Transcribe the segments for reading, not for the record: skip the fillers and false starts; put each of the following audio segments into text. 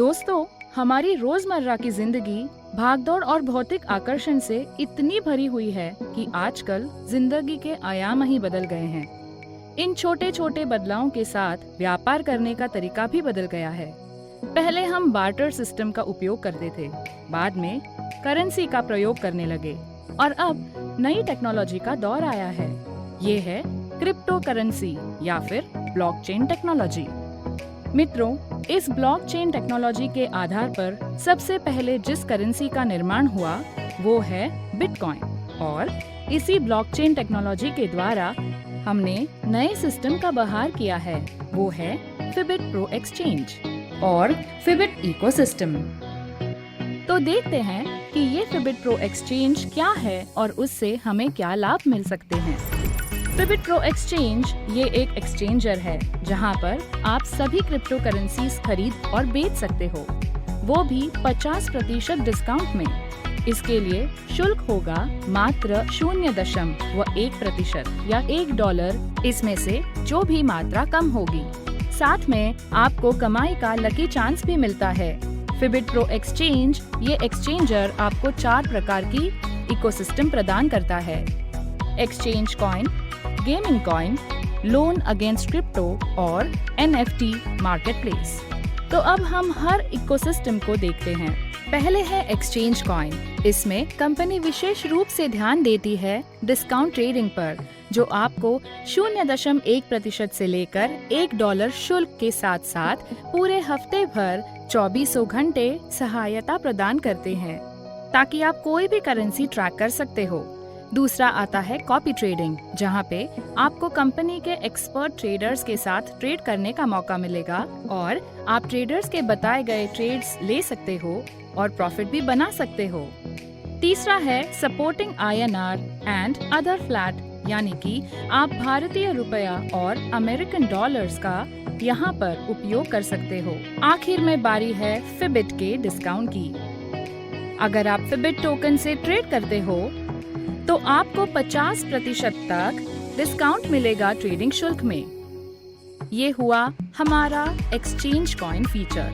दोस्तों, हमारी रोजमर्रा की जिंदगी भागदौड़ और भौतिक आकर्षण से इतनी भरी हुई है कि आजकल जिंदगी के आयाम ही बदल गए हैं। इन छोटे छोटे बदलावों के साथ व्यापार करने का तरीका भी बदल गया है। पहले हम बार्टर सिस्टम का उपयोग करते थे, बाद में करेंसी का प्रयोग करने लगे और अब नई टेक्नोलॉजी का दौर आया है। ये है क्रिप्टो करेंसी या फिर ब्लॉकचेन टेक्नोलॉजी। मित्रों, इस ब्लॉकचेन टेक्नोलॉजी के आधार पर सबसे पहले जिस करेंसी का निर्माण हुआ वो है बिटकॉइन और इसी ब्लॉकचेन टेक्नोलॉजी के द्वारा हमने नए सिस्टम का बहार किया है, वो है फिबिट प्रो एक्सचेंज और फिबिट इकोसिस्टम। तो देखते हैं कि ये फिबिट प्रो एक्सचेंज क्या है और उससे हमें क्या लाभ मिल सकते हैं। फिबिट प्रो एक्सचेंज ये एक एक्सचेंजर है जहां पर आप सभी क्रिप्टो करेंसीज खरीद और बेच सकते हो, वो भी 50% डिस्काउंट में। इसके लिए शुल्क होगा मात्र 0.1% या $1, इसमें से जो भी मात्रा कम होगी। साथ में आपको कमाई का लकी चांस भी मिलता है। फिबिट प्रो एक्सचेंज ये एक्सचेंजर आपको 4 प्रकार की इकोसिस्टम प्रदान करता है: exchange coin, gaming coin, loan against crypto और NFT मार्केटप्लेस। तो अब हम हर इकोसिस्टम को देखते हैं। पहले है एक्सचेंज कॉइन। इसमें कंपनी विशेष रूप से ध्यान देती है डिस्काउंट ट्रेडिंग पर, जो आपको 0.1% से लेकर $1 शुल्क के साथ साथ पूरे हफ्ते भर 24 घंटे सहायता प्रदान करते हैं ताकि आप कोई भी करेंसी ट्रैक कर सकते हो। दूसरा आता है कॉपी ट्रेडिंग, जहां पे आपको कंपनी के एक्सपर्ट ट्रेडर्स के साथ ट्रेड करने का मौका मिलेगा और आप ट्रेडर्स के बताए गए ट्रेड्स ले सकते हो और प्रॉफिट भी बना सकते हो। तीसरा है supporting INR and other flat, यानी कि आप भारतीय रुपया और अमेरिकन डॉलर्स का यहाँ पर उपयोग कर सकते हो। आखिर में बारी है फिबिट के डिस्काउंट की। अगर आप फिबिट टोकन से ट्रेड करते हो तो आपको 50% तक डिस्काउंट मिलेगा ट्रेडिंग शुल्क में। ये हुआ हमारा एक्सचेंज कॉइन फीचर।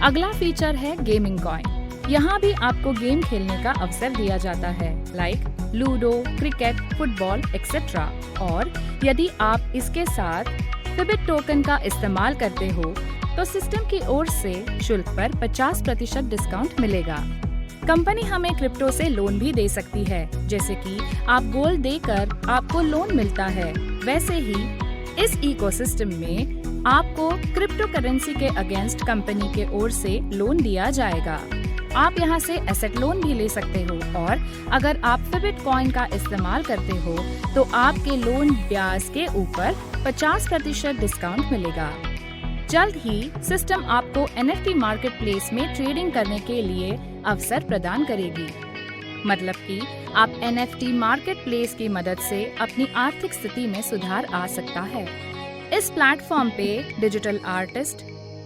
अगला फीचर है गेमिंग कॉइन। यहाँ भी आपको गेम खेलने का अवसर दिया जाता है, like ludo, cricket, football etcetera. और यदि आप इसके साथ फिबिट टोकन का इस्तेमाल करते हो तो सिस्टम की ओर से शुल्क पर 50% डिस्काउंट मिलेगा। कंपनी हमें क्रिप्टो से लोन भी दे सकती है, जैसे कि आप गोल्ड देकर आपको लोन मिलता है, वैसे ही इस इकोसिस्टम में आपको क्रिप्टो करेंसी के अगेंस्ट कंपनी के ओर से लोन दिया जाएगा। आप यहां से एसेट लोन भी ले सकते हो और अगर आप फिबिट कॉइन का इस्तेमाल करते हो तो आपके लोन ब्याज के ऊपर 50% डिस्काउंट मिलेगा। जल्द ही सिस्टम आपको NFT मार्केटप्लेस में ट्रेडिंग करने के लिए अवसर प्रदान करेगी। मतलब कि आप NFT मार्केटप्लेस की मदद से अपनी आर्थिक स्थिति में सुधार आ सकता है। इस प्लेटफॉर्म पे digital artist,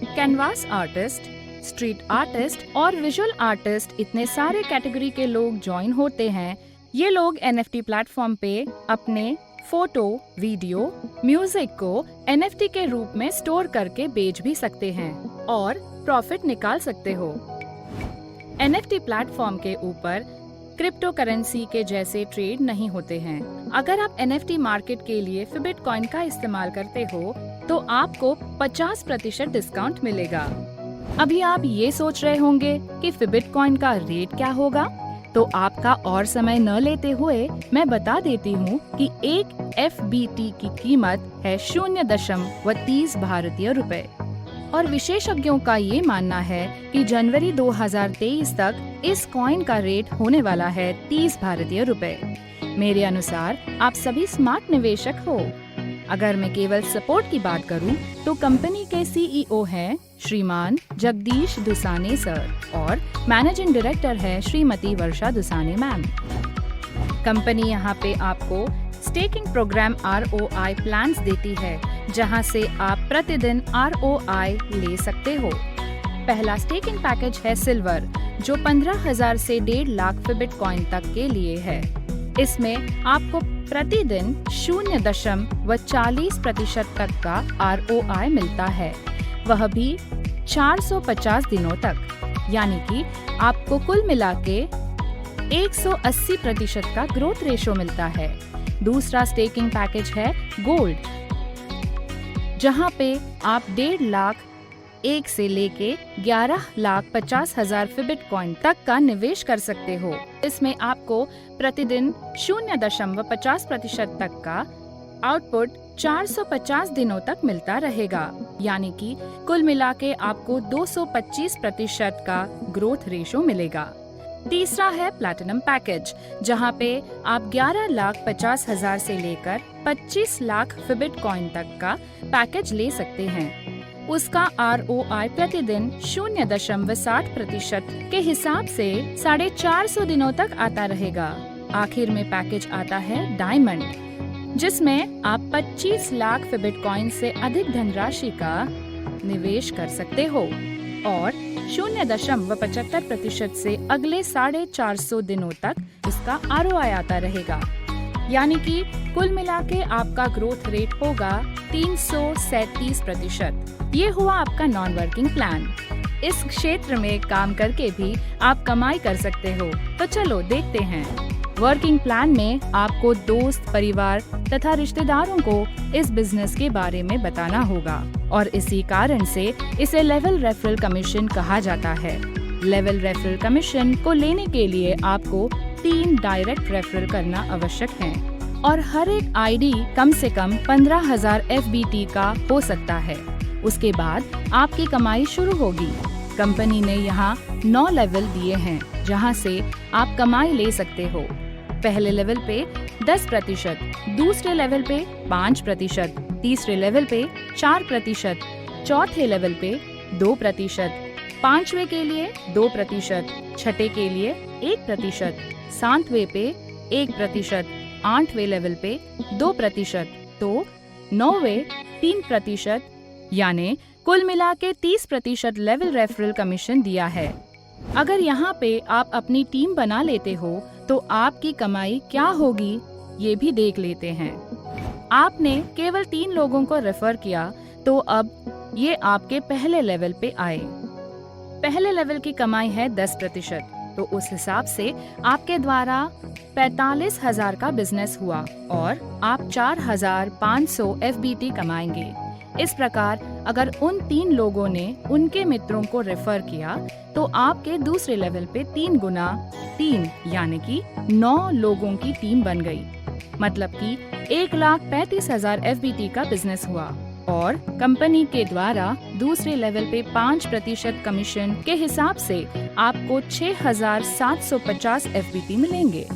canvas artist, street artist और विजुअल आर्टिस्ट, इतने सारे कैटेगरी के लोग ज्वाइन होते हैं। ये लोग NFT प्लेटफॉर्म पे अपने फोटो, वीडियो, म्यूजिक को NFT के रूप में स्टोर करके बेच भी सकते हैं और प्रॉफिट निकाल सकते हो। NFT प्लेटफॉर्म के ऊपर क्रिप्टो करेंसी के जैसे ट्रेड नहीं होते हैं। अगर आप NFT मार्केट के लिए फिबिट कॉइन का इस्तेमाल करते हो तो आपको 50% डिस्काउंट मिलेगा। अभी आप ये सोच रहे होंगे कि फिबिट कॉइन का रेट क्या होगा, तो आपका और समय न लेते हुए मैं बता देती हूँ कि एक FBT की कीमत है 0.30 भारतीय रुपए और विशेषज्ञों का ये मानना है कि जनवरी 2023 तक इस कॉइन का रेट होने वाला है 30 भारतीय रुपए। मेरे अनुसार आप सभी स्मार्ट निवेशक हो। अगर मैं केवल सपोर्ट की बात करूं, तो कंपनी के CEO हैं श्रीमान जगदीश दुसाने सर और मैनेजिंग डायरेक्टर है श्रीमती वर्षा दुसाने मैम। कंपनी यहाँ पे आपको स्टेकिंग प्रोग्राम ROI प्लान्स देती है, जहाँ से आप प्रतिदिन ROI ले सकते हो। पहला स्टेकिंग पैकेज है सिल्वर, जो 15,000 से 1.5 लाख फिबिट कॉइन तक के लिए है। इसमें आपको प्रतिदिन 0.40% तक का ROI मिलता है, वह भी 450 दिनों तक, यानी कि आपको कुल मिला के 180% का ग्रोथ रेशो मिलता है। दूसरा स्टेकिंग पैकेज है गोल्ड, जहां पे आप 1.5 लाख एक से लेके 11,50,000 बिटकॉइन तक का निवेश कर सकते हो। इसमें आपको प्रतिदिन 0.50% तक का आउटपुट 450 दिनों तक मिलता रहेगा, यानी कि कुल मिला के आपको 225% का ग्रोथ रेशो मिलेगा। तीसरा है प्लैटिनम पैकेज, जहां पे आप 11,50,000 से लेकर 25 लाख बिटकॉइन तक का पैकेज ले सकते हैं। उसका ROI प्रतिदिन 0.60% के हिसाब से 450 दिनों तक आता रहेगा। आखिर में पैकेज आता है डायमंड, जिसमें आप 25 लाख बिटकॉइन से अधिक धनराशि का निवेश कर सकते हो और 0.75% से अगले 450 दिनों तक इसका ROI आता रहेगा, यानी कि कुल मिला के आपका ग्रोथ रेट होगा 337%। ये हुआ आपका नॉन वर्किंग प्लान। इस क्षेत्र में काम करके भी आप कमाई कर सकते हो, तो चलो देखते हैं। वर्किंग प्लान में आपको दोस्त, परिवार तथा रिश्तेदारों को इस बिजनेस के बारे में बताना होगा और इसी कारण से इसे लेवल रेफरल कमीशन कहा जाता है। लेवल रेफरल कमीशन को लेने के लिए आपको 3 डायरेक्ट रेफरल करना आवश्यक है और हर एक आईडी कम से कम 15,000 FBT का हो सकता है। उसके बाद आपकी कमाई शुरू होगी। कंपनी ने यहाँ 9 लेवल दिए हैं जहाँ से आप कमाई ले सकते हो। पहले लेवल पे 10%, दूसरे लेवल पे 5%, तीसरे लेवल पे 4%, चौथे लेवल पे 2%, पांचवे के लिए 2%, छठे के लिए 1%, सातवें पे 1%, आठवें लेवल पे 2%, तो 9वें 3%, यानी कुल मिला के 30% लेवल रेफरल कमीशन दिया है। अगर यहाँ पे आप अपनी टीम बना लेते हो तो आपकी कमाई क्या होगी ये भी देख लेते हैं। आपने केवल 3 लोगों को रेफर किया तो अब ये आपके पहले लेवल पे आए। पहले लेवल की कमाई है 10%, तो उस हिसाब से आपके द्वारा 45,000 का बिजनेस हुआ और आप 4,500 FBT कमाएंगे। इस प्रकार अगर उन 3 लोगों ने उनके मित्रों को रेफर किया तो आपके दूसरे लेवल पे 3 गुना 3 यानी कि 9 लोगों की टीम बन गई। मतलब कि 1,35,000 FBT का बिजनेस हुआ और कंपनी के द्वारा दूसरे लेवल पे 5% कमीशन के हिसाब से आपको 6,750 FBT मिलेंगे।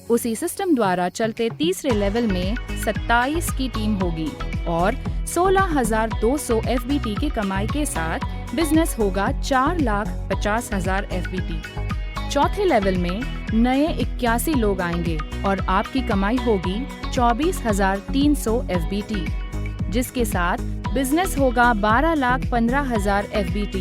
उसी सिस्टम द्वारा चलते तीसरे लेवल में 27 की टीम होगी और 16,200 FBT की कमाई के साथ बिजनेस होगा 4,50,000 FBT। चौथे लेवल में नए 81 लोग आएंगे और आपकी कमाई होगी 24,300 FBT, जिसके साथ बिजनेस होगा 12,15,000 FBT।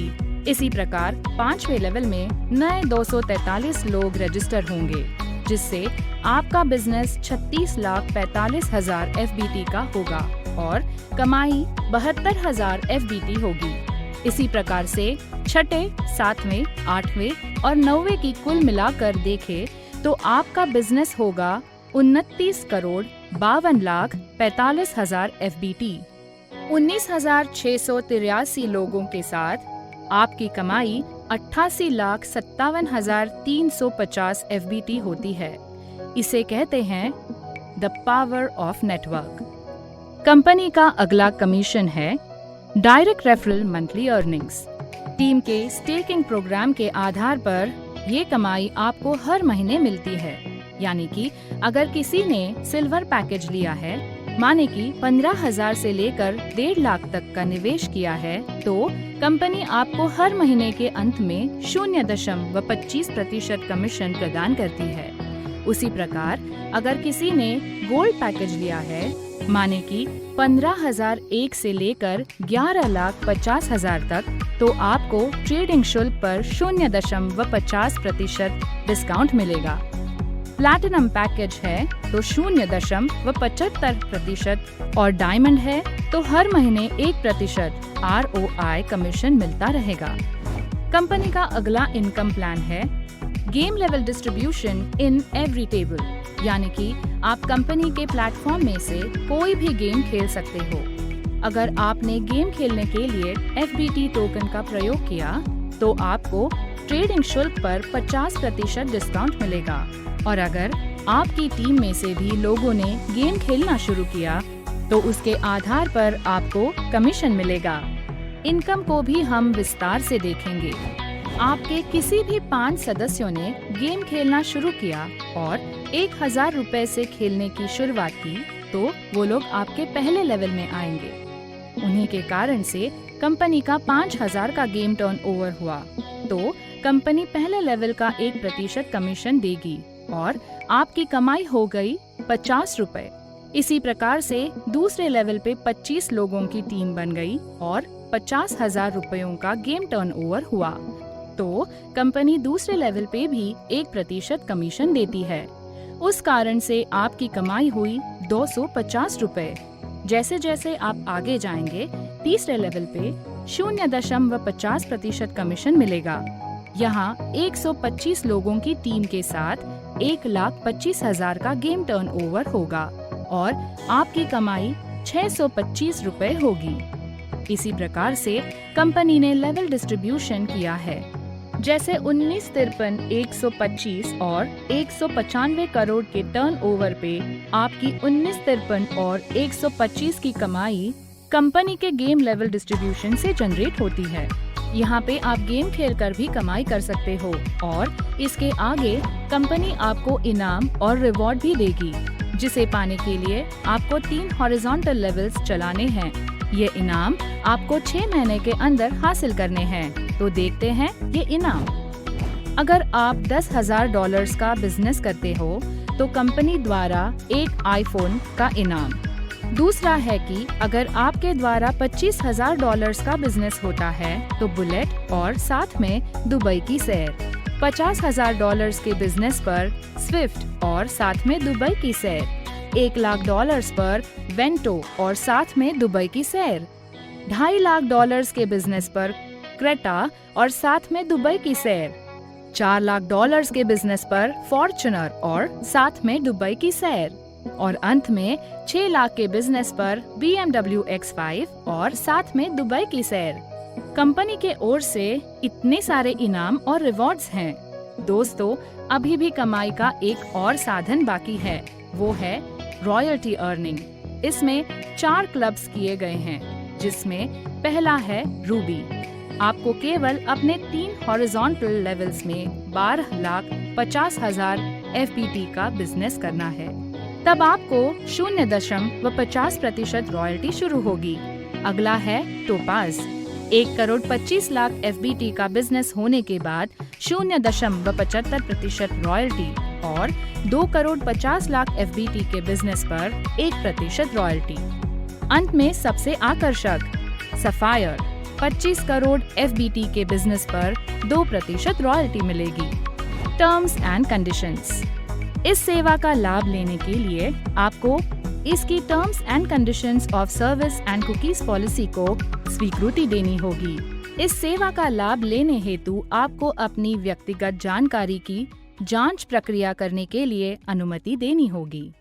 इसी प्रकार पांचवे लेवल में नए 243 लोग रजिस्टर होंगे, जिससे आपका बिजनेस 36,45,000 FBT का होगा और कमाई 72,000 FBT होगी। इसी प्रकार से छठे, 7वें, 8वें और 9वें की कुल मिलाकर देखें तो आपका बिजनेस होगा 29,52,45,000 FBT। 19,683 लोगों के साथ आपकी कमाई 88,57,350 FBT होती है। इसे कहते हैं the power of network. Company का अगला कमीशन है direct referral monthly earnings. Team के स्टेकिंग प्रोग्राम के आधार पर ये कमाई आपको हर महीने मिलती है। यानी कि अगर किसी ने सिल्वर पैकेज लिया है, माने कि 15,000 से लेकर 1.5 लाख तक का निवेश किया है, तो कंपनी आपको हर महीने के अंत में 0.25% कमीशन प्रदान करती है। उसी प्रकार अगर किसी ने गोल्ड पैकेज लिया है, माने कि 15,001 से लेकर 11,50,000 तक, तो आपको ट्रेडिंग शुल्क पर 0.50% डिस्काउंट मिलेगा। प्लैटिनम पैकेज है तो 0.75% और डायमंड है तो हर महीने 1% ROI कमीशन मिलता रहेगा। कंपनी का अगला इनकम प्लान है game level distribution in every table, यानी कि आप कंपनी के प्लेटफॉर्म में से कोई भी गेम खेल सकते हो। अगर आपने गेम खेलने के लिए FBT टोकन का प्रयोग किया तो आपको ट्रेडिंग शुल्क पर 50% डिस्काउंट मिलेगा, और अगर आपकी टीम में से भी लोगों ने गेम खेलना शुरू किया तो उसके आधार पर आपको कमीशन मिलेगा। इनकम को भी हम विस्तार से देखेंगे। आपके किसी भी 5 सदस्यों ने गेम खेलना शुरू किया और 1000 रुपए से खेलने की शुरुआत की तो वो लोग आपके पहले लेवल में आएंगे। उन्हीं के कारण से कंपनी का 5000 का गेम टर्नओवर हुआ तो कंपनी पहले लेवल का 1% कमीशन देगी और आपकी कमाई हो गई 50 रुपए। इसी प्रकार से दूसरे लेवल पे 25 लोगों की टीम बन गई और 50,000 रुपयों का गेम टर्नओवर हुआ तो कंपनी दूसरे लेवल पे भी 1% कमीशन देती है। उस कारण से आपकी कमाई हुई 250 रुपए। जैसे जैसे आप आगे जाएंगे तीसरे लेवल पे 0.50% कमीशन मिलेगा। यहाँ 125 लोगों की टीम के साथ 1,25,000 का गेम टर्नओवर होगा और आपकी कमाई 625 रुपए होगी। इसी प्रकार से कंपनी ने लेवल डिस्ट्रीब्यूशन किया है। जैसे 1953, 125 और 195 करोड़ के टर्नओवर पे आपकी 1953 और 125 की कमाई कंपनी के गेम लेवल डिस्ट्रीब्यूशन से जनरेट होती है। यहाँ पे आप गेम खेलकर भी कमाई कर सकते हो और इसके आगे कंपनी आपको इनाम और रिवॉर्ड भी देगी, जिसे पाने के लिए आपको 3 हॉरिजॉन्टल लेवल्स चलाने हैं। ये इनाम आपको 6 महीने के अंदर हासिल करने हैं। तो देखते हैं ये इनाम। अगर आप $10,000 का बिजनेस करते हो तो कंपनी द्वारा एक आईफोन का इनाम। दूसरा है कि अगर आपके द्वारा $25,000 का बिजनेस होता है तो बुलेट और साथ में दुबई की सैर। $50,000 के बिजनेस पर स्विफ्ट और साथ में दुबई की सैर। $1,00,000 पर वेंटो और साथ में दुबई की सैर। $2.5 लाख के बिजनेस पर क्रेटा और साथ में दुबई की सैर। $4 लाख के बिजनेस पर फॉर्च्यूनर और साथ में दुबई की सैर। और अंत में 6 लाख के बिजनेस पर BMW X5 और साथ में दुबई की सैर। कंपनी के ओर से इतने सारे इनाम और रिवॉर्ड्स हैं। दोस्तों, अभी भी कमाई का एक और साधन बाकी है, वो है रॉयल्टी अर्निंग। इसमें 4 क्लब्स किए गए हैं, जिसमें पहला है रूबी। आपको केवल अपने 3 हॉरिजॉन्टल लेवल्स में 12,50,000 FBT का बिजनेस करना है। तब आपको 0.50% रॉयल्टी शुरू होगी। अगला है टोपाज। 1,25,00,000 FBT का बिजनेस होने के बाद 0.75% रॉयल्टी और 2,50,00,000 FBT के बिजनेस पर 1% रॉयल्टी। अंत में सबसे आकर्षक सफायर। 25 करोड़ FBT के बिजनेस पर 2% रॉयल्टी मिलेगी। Terms and conditions. इस सेवा का लाभ लेने के लिए आपको इसकी terms and conditions of service and cookies policy को स्वीकृति देनी होगी। इस सेवा का लाभ लेने हेतु आपको अपनी व्यक्तिगत जानकारी की जांच प्रक्रिया करने के लिए अनुमति देनी होगी।